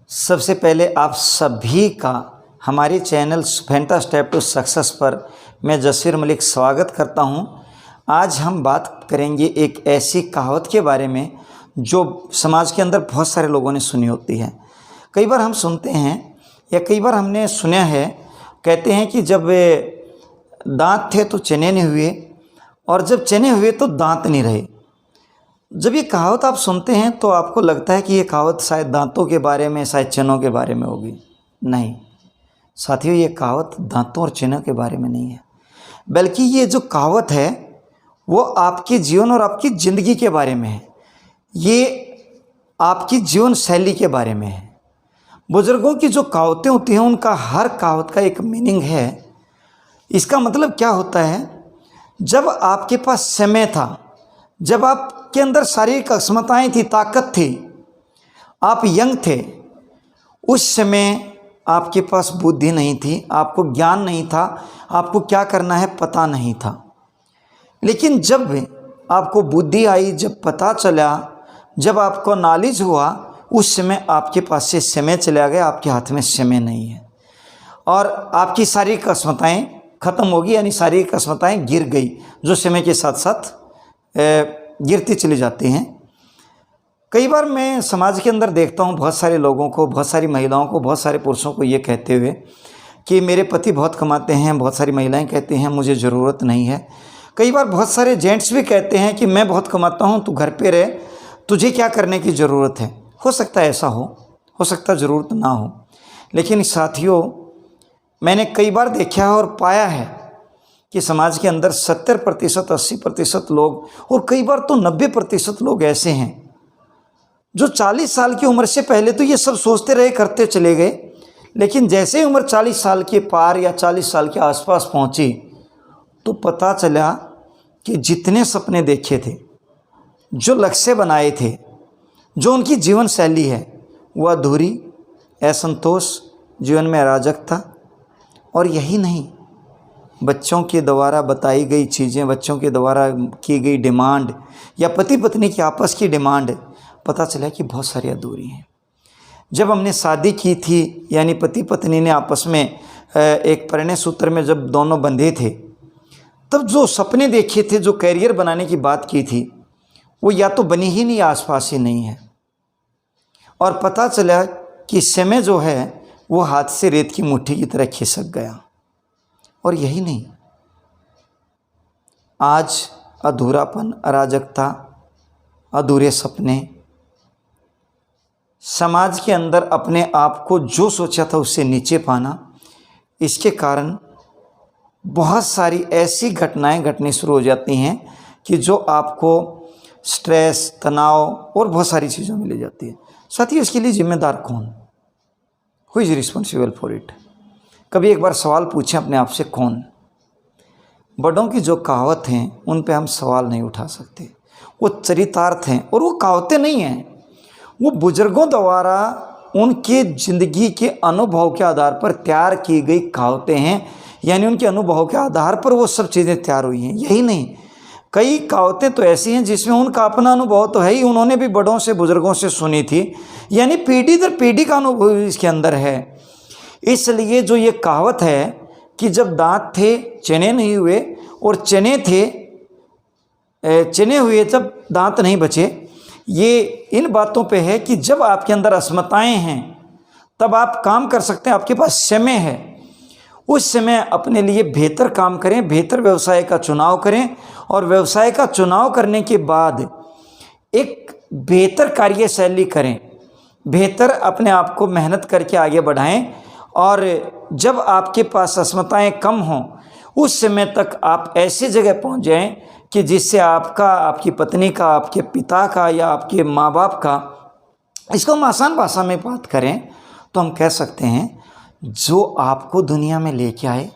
सबसे पहले आप सभी का हमारे channel Fanta step to success पर मैं जसीर मलिक स्वागत करता हूं। आज हम बात करेंगे एक ऐसी कहावत के बारे में जो समाज के अंदर बहुत सारे लोगों ने सुनी होती है। कई बार हम सुनते हैं या कई बार हमने सुना है, कहते हैं कि जब दांत थे तो चने नहीं हुए और जब चने हुए तो दांत नहीं रहे। जब ये कहावत आप सुनते हैं तो आपको लगता है कि ये कहावत शायद दांतों के बारे में, शायद चनों के बारे में होगी। नहीं साथियों, ये कहावत दांतों और चनों के बारे में नहीं है, बल्कि ये जो कहावत है वो आपके जीवन और आपकी ज़िंदगी के बारे में है। ये आपकी जीवन शैली के बारे में है। बुज़ुर्गों की जो कहावतें होती हैं उनका हर कहावत का एक मीनिंग है। इसका मतलब क्या होता है, जब आपके पास समय था, जब आपके अंदर शारीरिक अक्षमताएं थी, ताकत थी, आप यंग थे, उस समय आपके पास बुद्धि नहीं थी, आपको ज्ञान नहीं था, आपको क्या करना है पता नहीं था। लेकिन जब आपको बुद्धि आई, जब पता चला, जब आपको नॉलेज हुआ, उस समय आपके पास से समय चला गया, आपके हाथ में समय नहीं है और आपकी शारीरिक अक्षमताएं खत्म होगी, यानी शारीरिक अक्षमताएं गिर गई, जो समय के साथ साथ गिरती चली जाती हैं। कई बार मैं समाज के अंदर देखता हूँ बहुत सारे लोगों को, बहुत सारी महिलाओं को, बहुत सारे पुरुषों को ये कहते हुए कि मेरे पति बहुत कमाते हैं। बहुत सारी महिलाएं कहती हैं मुझे ज़रूरत नहीं है। कई बार बहुत सारे जेंट्स भी कहते हैं कि मैं बहुत कमाता हूँ, तू घर पे रह, तुझे क्या करने की ज़रूरत है। हो सकता है ऐसा हो सकता है ज़रूरत ना हो। लेकिन साथियों, मैंने कई बार देखा है और पाया है कि समाज के अंदर 70%, 80% लोग और कई बार तो 90% लोग ऐसे हैं जो 40 साल की उम्र से पहले तो ये सब सोचते रहे, करते चले गए, लेकिन जैसे ही उम्र 40 साल के पार या 40 साल के आसपास पहुंची तो पता चला कि जितने सपने देखे थे, जो लक्ष्य बनाए थे, जो उनकी जीवन शैली है, वह अधूरी, असंतोष, जीवन में अराजकता। और यही नहीं, बच्चों के द्वारा बताई गई चीज़ें, बच्चों के द्वारा की गई डिमांड या पति पत्नी की आपस की डिमांड, पता चला कि बहुत सारी अधूरी हैं। जब हमने शादी की थी, यानी पति पत्नी ने आपस में एक परिणय सूत्र में जब दोनों बंधे थे, तब जो सपने देखे थे, जो कैरियर बनाने की बात की थी, वो या तो बनी ही नहीं, आसपास ही नहीं है। और पता चला कि समय जो है वो हाथ से रेत की मुट्ठी की तरह खिसक गया। और यही नहीं, आज अधूरापन, अराजकता, अधूरे सपने, समाज के अंदर अपने आप को जो सोचा था उससे नीचे पाना, इसके कारण बहुत सारी ऐसी घटनाएं घटनी शुरू हो जाती हैं कि जो आपको स्ट्रेस, तनाव और बहुत सारी चीज़ों में ले जाती है। साथियों, इसके लिए जिम्मेदार कौन? Who is responsible for it? कभी एक बार सवाल पूछें अपने आप से, कौन? बड़ों की जो कहावत हैं उन पे हम सवाल नहीं उठा सकते। वो चरितार्थ हैं और वो कहावतें नहीं हैं, वो बुजुर्गों द्वारा उनके ज़िंदगी के अनुभव के आधार पर तैयार की गई कहावतें हैं, यानी उनके अनुभव के आधार पर वो सब चीज़ें तैयार हुई हैं। यही नहीं, कई कहावतें तो ऐसी हैं जिसमें उनका अपना अनुभव तो है ही, उन्होंने भी बड़ों से, बुजुर्गों से सुनी थी, यानी पीढ़ी दर पीढ़ी का अनुभव इसके अंदर है। इसलिए जो ये कहावत है कि जब दांत थे चने नहीं हुए और चने हुए जब दांत नहीं बचे, ये इन बातों पे है कि जब आपके अंदर असमताएं हैं तब आप काम कर सकते हैं, आपके पास समय है, उस समय अपने लिए बेहतर काम करें, बेहतर व्यवसाय का चुनाव करें और व्यवसाय का चुनाव करने के बाद एक बेहतर कार्यशैली करें, बेहतर अपने आप को मेहनत करके आगे बढ़ाएं। और जब आपके पास असमताएं कम हों, उस समय तक आप ऐसी जगह पहुंच जाएं कि जिससे आपका, आपकी पत्नी का, आपके पिता का या आपके माँ बाप का, इसको हम आसान भाषा में बात करें तो हम कह सकते हैं, जो आपको दुनिया में लेके आए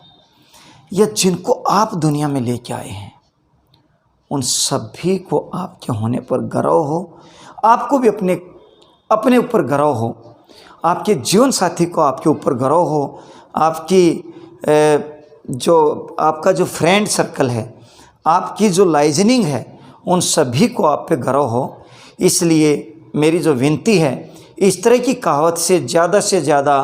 या जिनको आप दुनिया में लेके आए हैं, उन सभी को आपके होने पर गर्व हो, आपको भी अपने ऊपर गर्व हो, आपके जीवन साथी को आपके ऊपर गर्व हो, आपका जो फ्रेंड सर्कल है, आपकी जो लाइजनिंग है, उन सभी को आप पे गर्व हो। इसलिए मेरी जो विनती है इस तरह की कहावत से ज़्यादा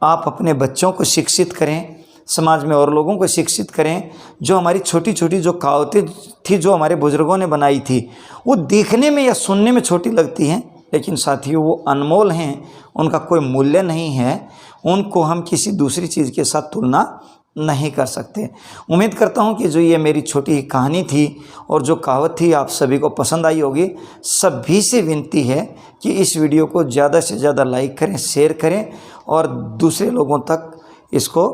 आप अपने बच्चों को शिक्षित करें, समाज में और लोगों को शिक्षित करें। जो हमारी छोटी छोटी जो कहावतें थी जो हमारे बुज़ुर्गों ने बनाई थी, वो देखने में या सुनने में छोटी लगती हैं, लेकिन साथियों वो अनमोल हैं, उनका कोई मूल्य नहीं है, उनको हम किसी दूसरी चीज़ के साथ तुलना नहीं कर सकते। उम्मीद करता हूँ कि जो ये मेरी छोटी कहानी थी और जो कहावत थी आप सभी को पसंद आई होगी। सभी से विनती है कि इस वीडियो को ज़्यादा से ज़्यादा लाइक करें, शेयर करें और दूसरे लोगों तक इसको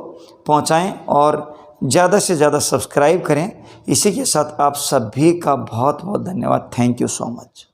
पहुँचाएँ और ज़्यादा से ज़्यादा सब्सक्राइब करें। इसी के साथ आप सभी का बहुत बहुत धन्यवाद। Thank you so much.